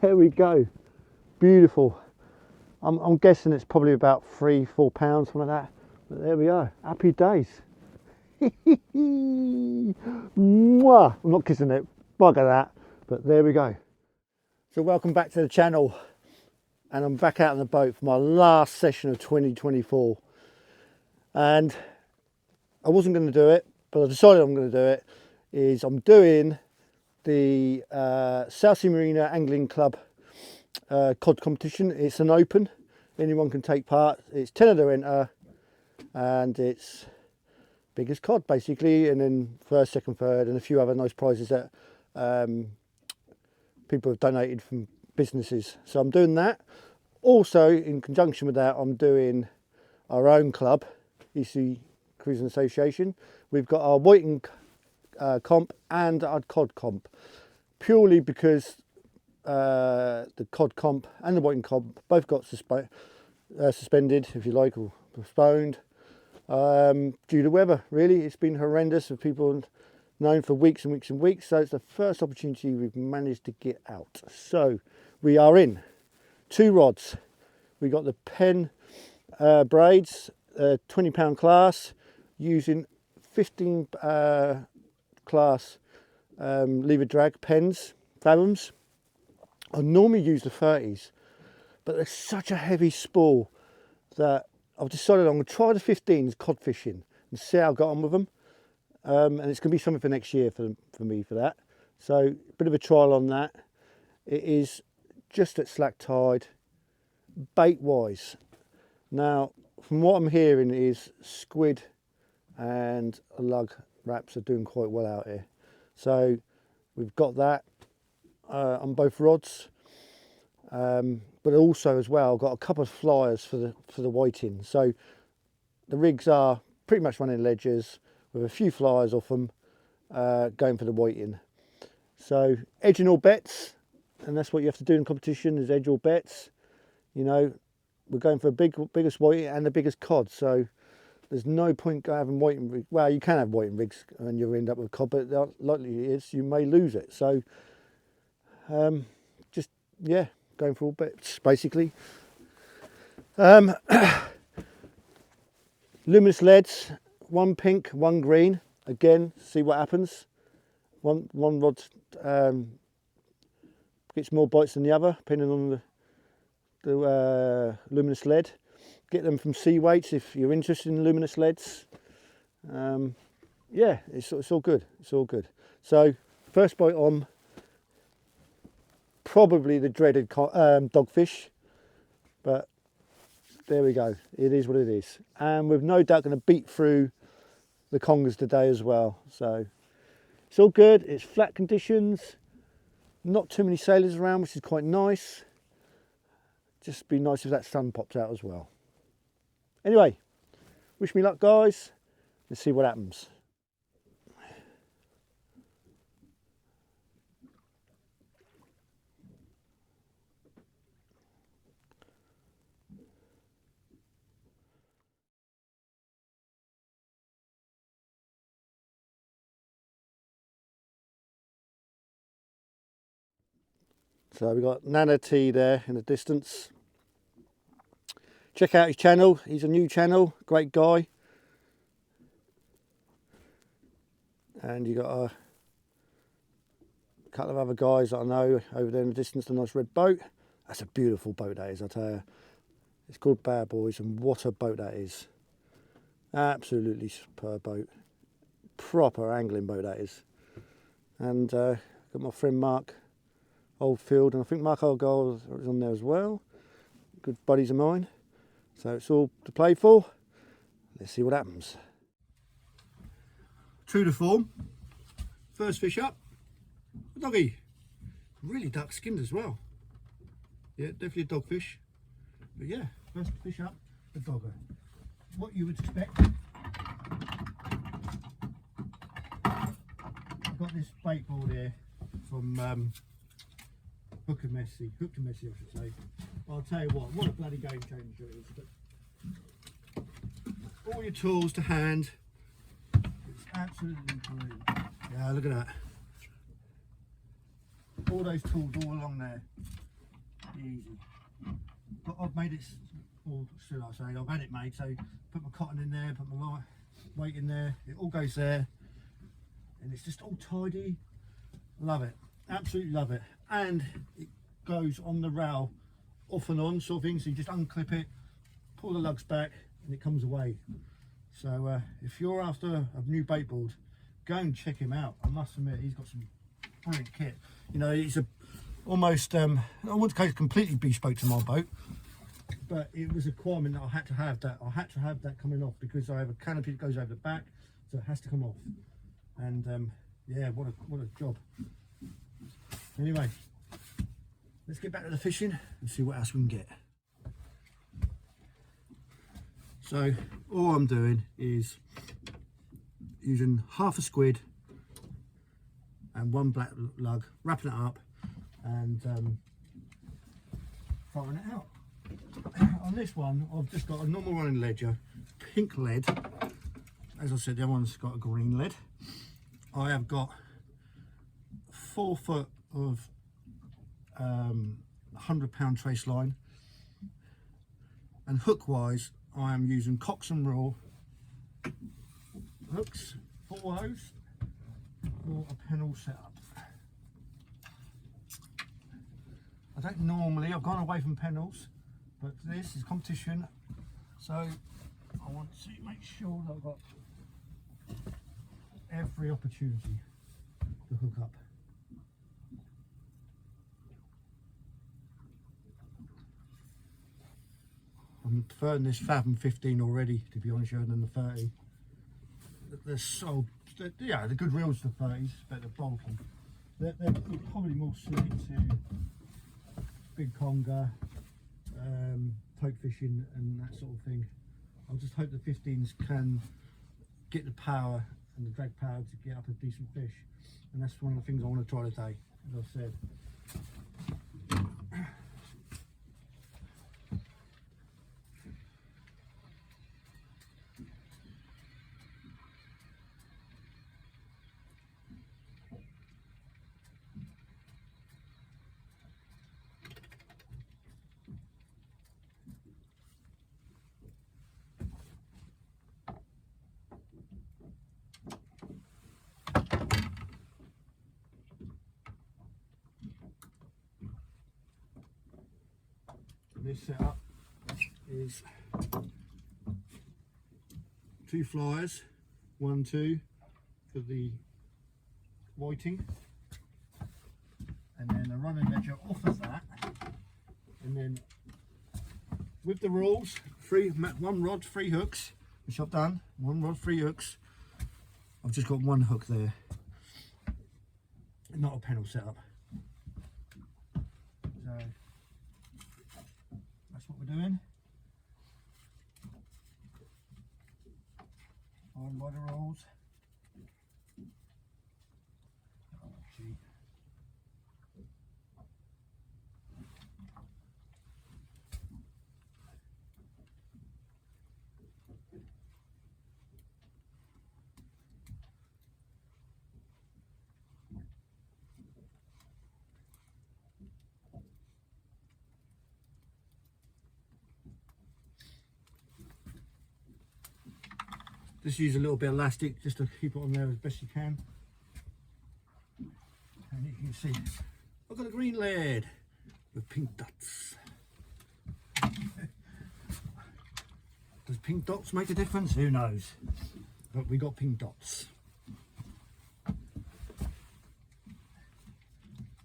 there we go. Beautiful. I'm guessing it's probably about 3-4 pounds, something like that. But there we are. Happy days. Mwah. I'm not kissing it. Bugger that. But there we go. So welcome back to the channel. And I'm back out on the boat for my last session of 2024. And I wasn't going to do it, but I decided I'm going to do it. I'm doing the Southsea Marina Angling Club Cod Competition. It's an open, anyone can take part. It's 10 to enter, and it's big as cod basically, and then first, second, third, and a few other nice prizes that people have donated from businesses. So I'm doing that. Also, in conjunction with that, I'm doing our own club, EC Cruising Association. We've got our whiting comp and our cod comp, purely because the cod comp and the whiting comp both got suspended, if you like, or postponed due to weather. Really, it's been horrendous, with people known for weeks and weeks and weeks. So it's the first opportunity we've managed to get out. So we are in 2 rods. We got the Pen braids, 20-pound class, using 15 class lever drag pens, fathoms. I normally use the 30s, but they're such a heavy spool that I've decided I'm going to try the 15s cod fishing and see how I got on with them. And it's going to be something for next year for me for that. So a bit of a trial on that. It is just at slack tide, bait wise. Now, from what I'm hearing is squid and lug wraps are doing quite well out here. So we've got that on both rods, but also as well got a couple of flyers for the whiting. So the rigs are pretty much running ledgers with a few flyers off them, going for the whiting. So edging all bets, and that's what you have to do in competition, is edge all bets. You know, we're going for the biggest whiting and the biggest cod, so there's no point having whiting rigs. Well, you can have whiting rigs and you'll end up with cod, but the likely is you may lose it. So just, yeah, going for all bets basically. Luminous leads, 1 pink, 1 green. Again, see what happens. One rod gets more bites than the other, depending on the luminous lead. Get them from sea weights if you're interested in luminous leads. Yeah, it's all good. It's all good. So first bite on, probably the dreaded dogfish, but there we go. It is what it is, and we've no doubt going to beat through the congers today as well. So it's all good. It's flat conditions, not too many sailors around, which is quite nice. Just be nice if that sun pops out as well. Anyway, wish me luck, guys. Let's see what happens. So we've got Nana T there in the distance. Check out his channel. He's a new channel, great guy. And you got a couple of other guys that I know over there in the distance, the nice red boat. That's a beautiful boat, that is, I tell you. It's called Bad Boys, and what a boat that is. Absolutely superb boat. Proper angling boat, that is. And got my friend Mark Oldfield, and I think Mark Oldfield is on there as well. Good buddies of mine. So it's all to play for. Let's see what happens. True to form. First fish up. A doggy. Really dark skinned as well. Yeah, definitely a dogfish. But yeah, first fish up, a dogger. What you would expect. I've got this bait board here from Hook and Messy, I should say. I'll tell you what a bloody game changer it is. But all your tools to hand, it's absolutely brilliant. Yeah, look at that. All those tools all along there. easy. But I've made it, or should I say, I've had it made, so put my cotton in there, put my weight in there, it all goes there, and it's just all tidy. Love it, absolutely love it. And it goes on the rail off and on sort of thing, so you just unclip it, pull the lugs back, and it comes away. So if you're after a new bait board, go and check him out. I must admit, he's got some brilliant kit. You know, it's a almost I wouldn't say completely bespoke to my boat, but it was a requirement that I had to have that. I had to have that coming off because I have a canopy that goes over the back, so it has to come off. And yeah, what a job. Anyway, let's get back to the fishing and see what else we can get. So all I'm doing is using half a squid and one black lug, wrapping it up and firing it out. On this one, I've just got a normal running ledger, pink lead. As I said, the other one's got a green lead. I have got 4 foot of 100-pound trace line, and hook wise I am using Cox and Raw hooks, 4 O's for a pennel setup. I don't normally, I've gone away from pennels, but this is competition, so I want to make sure that I've got every opportunity to hook up. I'm preferring this Fathom 15 already, to be honest, than the 30. They're so, yeah, they're good reels, the 30s, but they're bulky. They're probably more suited to big conger, toke fishing and that sort of thing. I just hope the 15s can get the power and the drag power to get up a decent fish, and that's one of the things I want to try today, as I said. This setup is 2 flyers, 1, 2 for the whiting, and then a running ledger off of that, and then with the rules, 1 rod, 3 hooks, which I've done. 1 rod, 3 hooks. I've just got 1 hook there, not a pennel setup. So that's what we're doing. On by the rules. Oh, gee. Just use a little bit of elastic just to keep it on there as best you can. And you can see I've got a green lead with pink dots. Does pink dots make a difference? Who knows? But we got pink dots.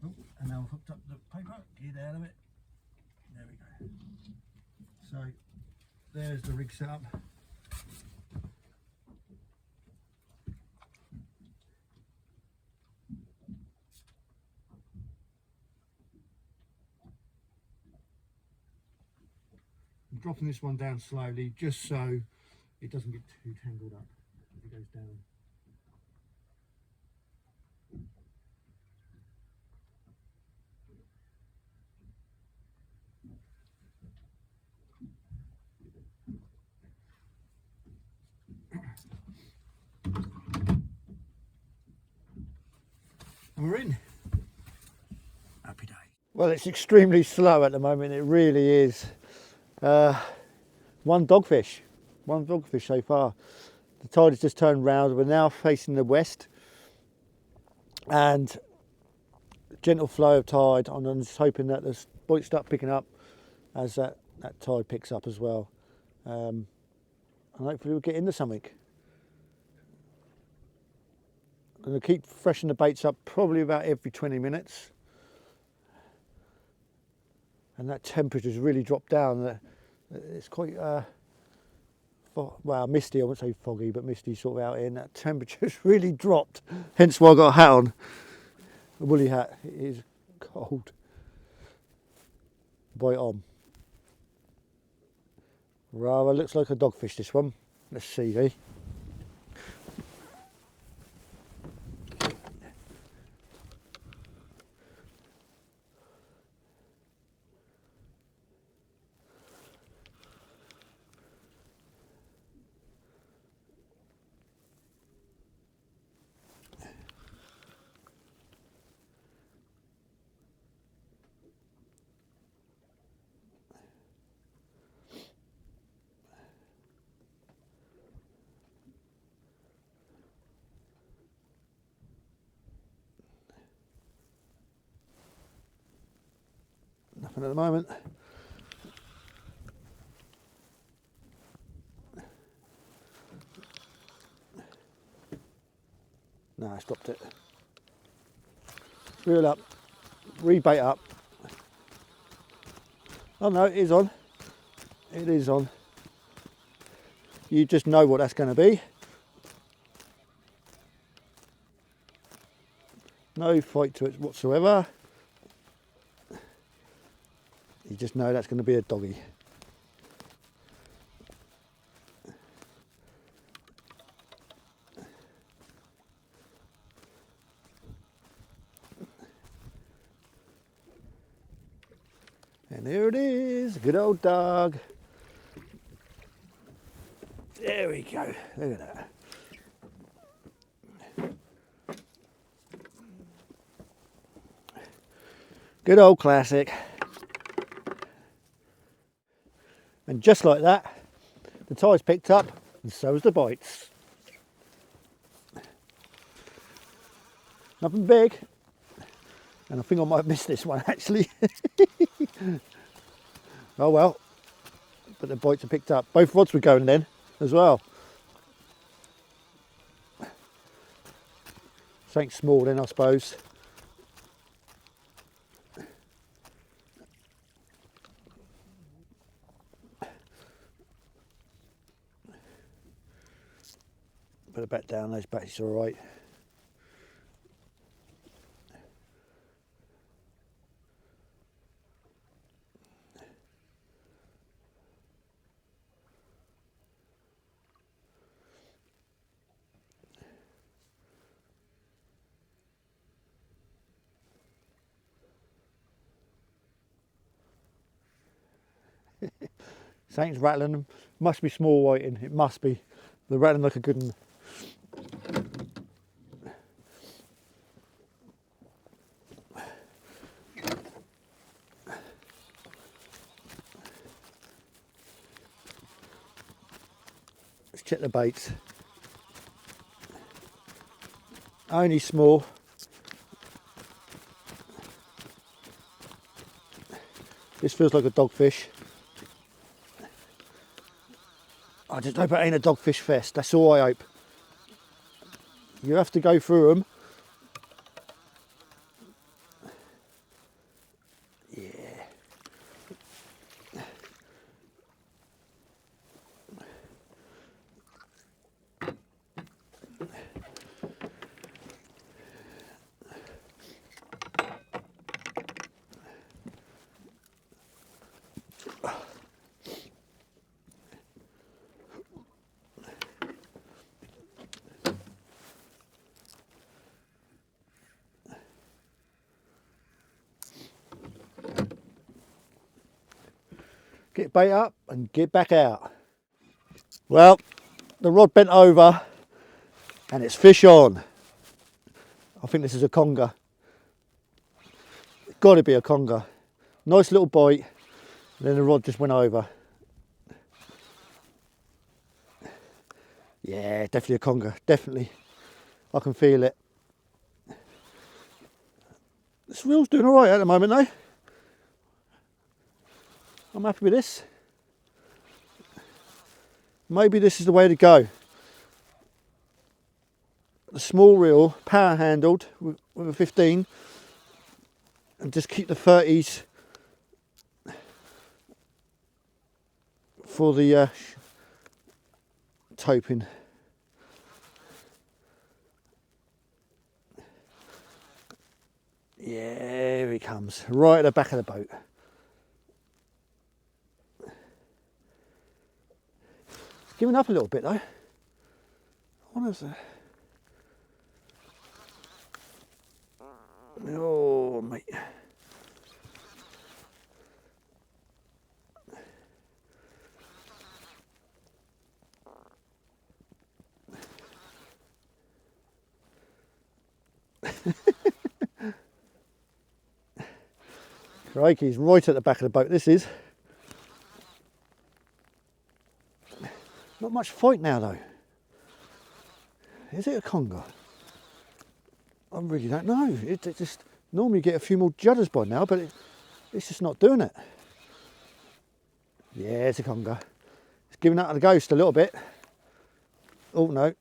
Oh, and now I've hooked up the paper. Get out of it. There we go. So there's the rig setup. I'm dropping this one down slowly just so it doesn't get too tangled up as it goes down. And we're in. Happy day. Well, it's extremely slow at the moment, it really is. One dogfish so far. The tide has just turned round, we're now facing the west, and gentle flow of tide. I'm just hoping that the bites start picking up as that tide picks up as well. And hopefully we'll get into something. I'm going to keep freshening the baits up probably about every 20 minutes. And that temperature's really dropped down. It's quite, well, misty, I wouldn't say foggy, but misty sort of out here. And that temperature's really dropped. Hence why I got a hat on. A woolly hat. It is cold. Bite on. Rather looks like a dogfish, this one. Let's see, eh? Nothing at the moment. No, I stopped it. Reel up, rebait up. Oh no, it is on. It is on. You just know what that's going to be. No fight to it whatsoever. You just know that's going to be a doggy. And there it is, good old dog. There we go, look at that. Good old classic. And just like that, the tide's picked up and so's the bites. Nothing big. And I think I might have missed this one actually. Oh well, but the bites are picked up. Both rods were going then as well. Something small then, I suppose. Put it back down, those baits are alright. Something's rattling them. Must be small whiting, it must be. They're rattling like a good one. Let's check the baits. Only small. This feels like a dogfish. I just hope it ain't a dogfish fest, that's all I hope. You have to go through them. Yeah. Get bait up and get back out. Well, the rod bent over and it's fish on. I think this is a conger. got to be a conger. Nice little bite, and then the rod just went over. Yeah, definitely a conger, definitely. I can feel it. This reel's doing all right at the moment though. I'm happy with this. Maybe this is the way to go. The small reel, power handled with a 15, and just keep the 30s for the toping. Yeah, here he comes, right at the back of the boat. It's giving up a little bit though. What is that? Oh, mate. Crikey's right at the back of the boat, this is. Not much fight now though. Is it a conger? I really don't know. It just, normally you get a few more judders by now, but it's just not doing it. Yeah, it's a conger. It's giving out the ghost a little bit. Oh no,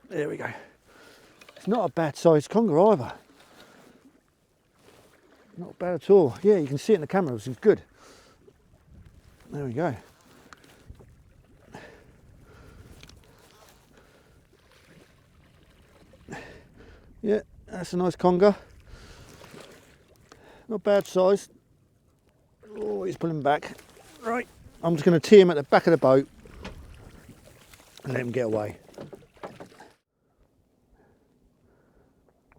there we go. It's not a bad sized conger either. Not bad at all. Yeah, you can see it in the camera, which is good. There we go. Yeah, that's a nice conger. Not bad size. Oh, he's pulling back. Right, I'm just going to tee him at the back of the boat and let him get away.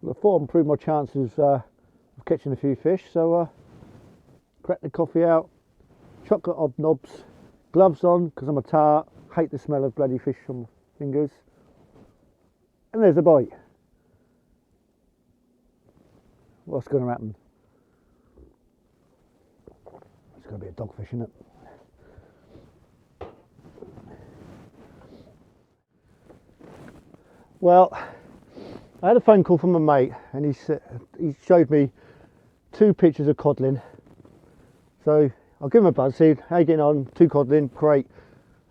Well, I thought I'd improve my chances of catching a few fish, so crack the coffee out, chocolate hobnobs, gloves on because I'm a tart, hate the smell of bloody fish on my fingers, and there's a bite. What's going to happen? It's going to be a dogfish, isn't it? Well, I had a phone call from a mate, and he showed me 2 pictures of codling. So I'll give him a buzz, see how you getting on. 2 codling, great.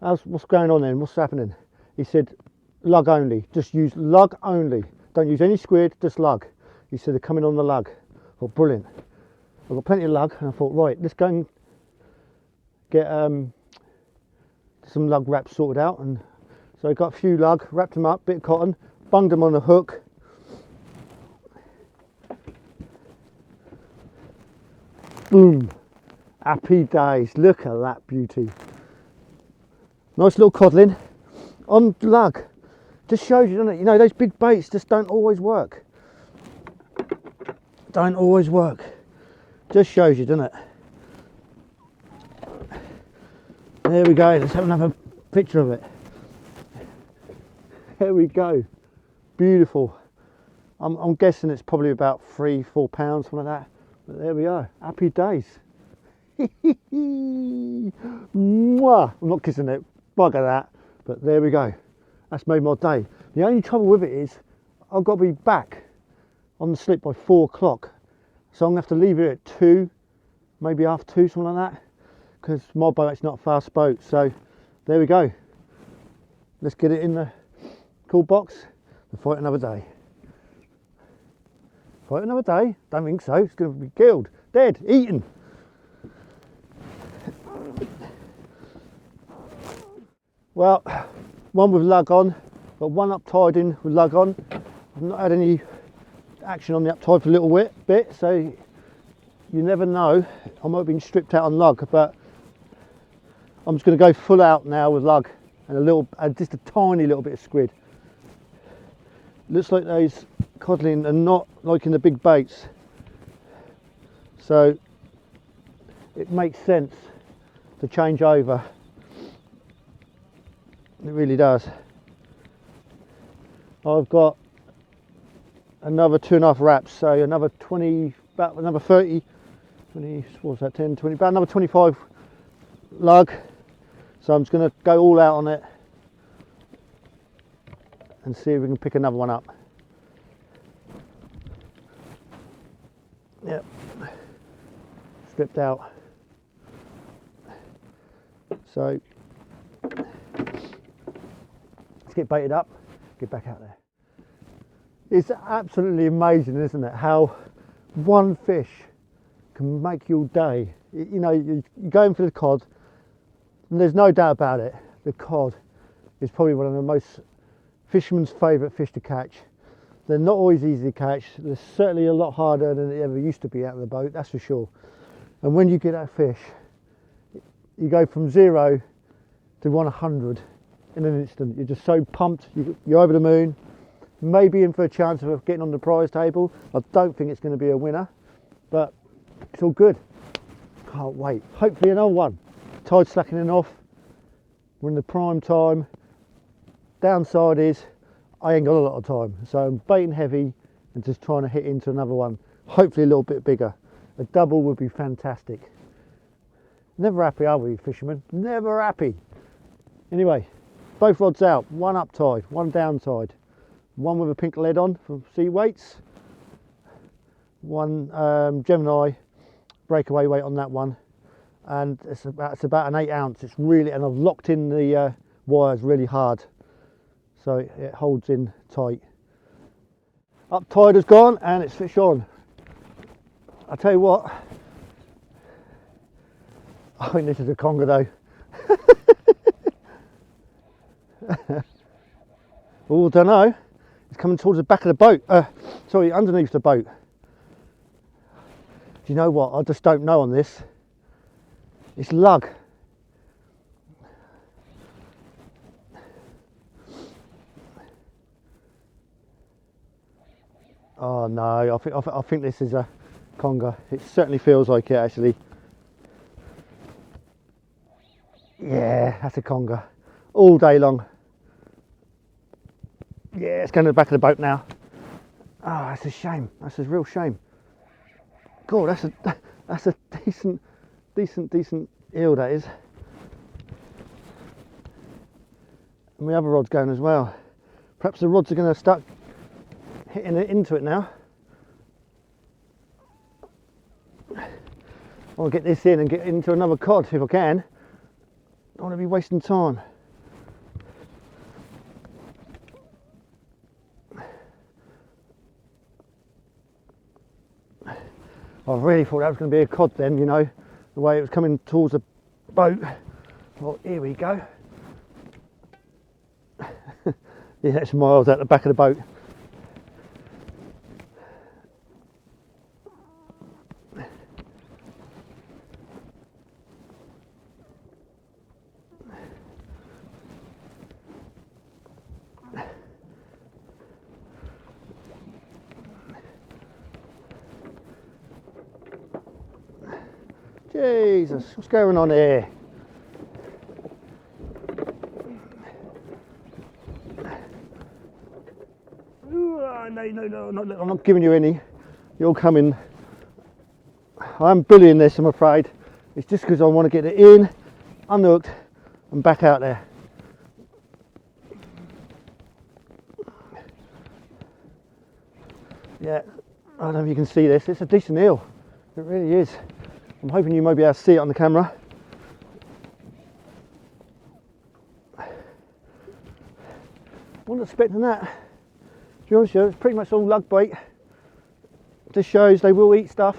What's going on then? What's happening? He said lug only, just use lug only. Don't use any squid, just lug. He said they're coming on the lug. I thought brilliant. I've got plenty of lug, and I thought right, let's go and get some lug wraps sorted out. And so I got a few lug, wrapped them up, bit of cotton, bunged them on a hook. Boom, happy days. Look at that beauty. Nice little codling on lug. Just shows you, doesn't it? You know, those big baits just don't always work. Don't always work. Just shows you, doesn't it? There we go. Let's have another picture of it. There we go. Beautiful. I'm guessing it's probably about 3-4 pounds, something like that. But there we are. Happy days. Mwah. I'm not kissing it. Bugger that. But there we go. That's made my day. The only trouble with it is I've got to be back on the slip by 4 o'clock. So I'm going to have to leave here at 2, maybe half 2, something like that. Because my boat's not a fast boat. So there we go. Let's get it in the cool box and fight another day. Fight another day? Don't think so. It's going to be killed, dead, eaten. Well, one with lug on, got one up tied in with lug on. I've not had any action on the up tide for a little bit, so you never know. I might have been stripped out on lug, but I'm just going to go full out now with lug and just a tiny little bit of squid. Looks like those codling are not liking the big baits, so it makes sense to change over. It really does. I've got another 2.5 wraps, so another 20, about another 30 20, what's that, 10, 20, about another 25 lug. So I'm just going to go all out on it and see if we can pick another one up. Yep, stripped out. So let's get baited up, get back out there. It's absolutely amazing, isn't it, how one fish can make your day. You know, you're going for the cod, and there's no doubt about it, the cod is probably one of the most fishermen's favourite fish to catch. They're not always easy to catch. They're certainly a lot harder than it ever used to be out of the boat, that's for sure. And when you get that fish, you go from 0 to 100 in an instant. You're just so pumped, you're over the moon, maybe in for a chance of getting on the prize table. I don't think it's going to be a winner, but it's all good. Can't wait. Hopefully another one. Tide's slackening off. We're in the prime time. Downside is I ain't got a lot of time, so I'm baiting heavy and just trying to hit into another one. Hopefully a little bit bigger. A double would be fantastic. Never happy, are we, fishermen? Never happy. Anyway, both rods out. One up tide, one down tide. One with a pink lead on for sea weights. One Gemini breakaway weight on that one. And it's about an 8 ounce. It's really, and I've locked in the wires really hard, so it holds in tight. Up tide has gone and it's fish on. I tell you what, I think this is a conger though. Oh, I don't know. It's coming towards the back of the boat. Sorry, underneath the boat. Do you know what? I just don't know on this. It's lug. Oh no, I think this is a conger. It certainly feels like it actually. Yeah, that's a conger. All day long. Yeah, it's going to the back of the boat now. Oh, that's a shame. That's a real shame. God, that's a decent eel, that is. And my other rod's going as well. Perhaps the rods are going to start hitting it into it now. I'll get this in and get into another cod if I can. I don't want to be wasting time. I really thought that was going to be a cod then, you know, the way it was coming towards the boat. Well, here we go. Yeah, it's miles out the back of the boat. Jesus, what's going on here? No, I'm not giving you any. You're coming. I'm bullying this, I'm afraid. It's just because I want to get it in, unhooked, and back out there. Yeah, I don't know if you can see this. It's a decent eel. It really is. I'm hoping you might be able to see it on the camera. Wasn't expecting that. To be honest with you, it's pretty much all lug bait. This shows they will eat stuff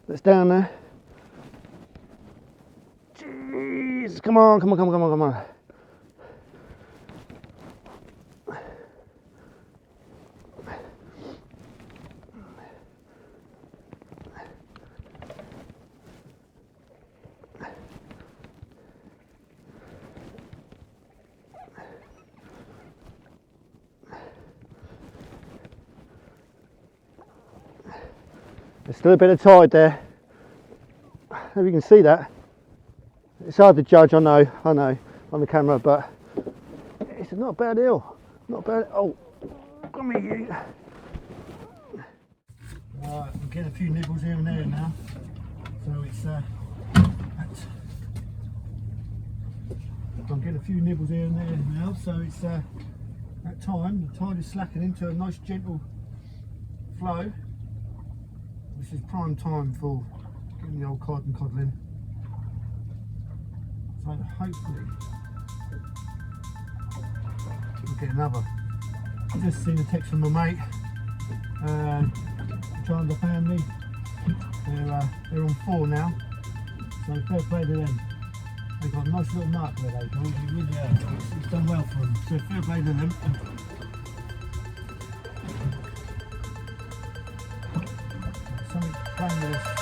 that's down there. Jeez, come on. There's still a bit of tide there. I don't know if you can see that. It's hard to judge, I know, on the camera, but it's not a bad eel. Not bad. Oh, come here, you. Right, I'm getting a few nibbles here and there now. So it's I'm getting a few nibbles here and there now, so it's that time. The tide is slacking into a nice gentle flow. This is prime time for getting the old cod and codling. So hopefully we'll get another. I've just seen a text from my mate, Chandler family. They're on 4 now, so fair play to them. They've got a nice little mark there, they can. Really, it's done well for them, so fair play to them. Something playing with us.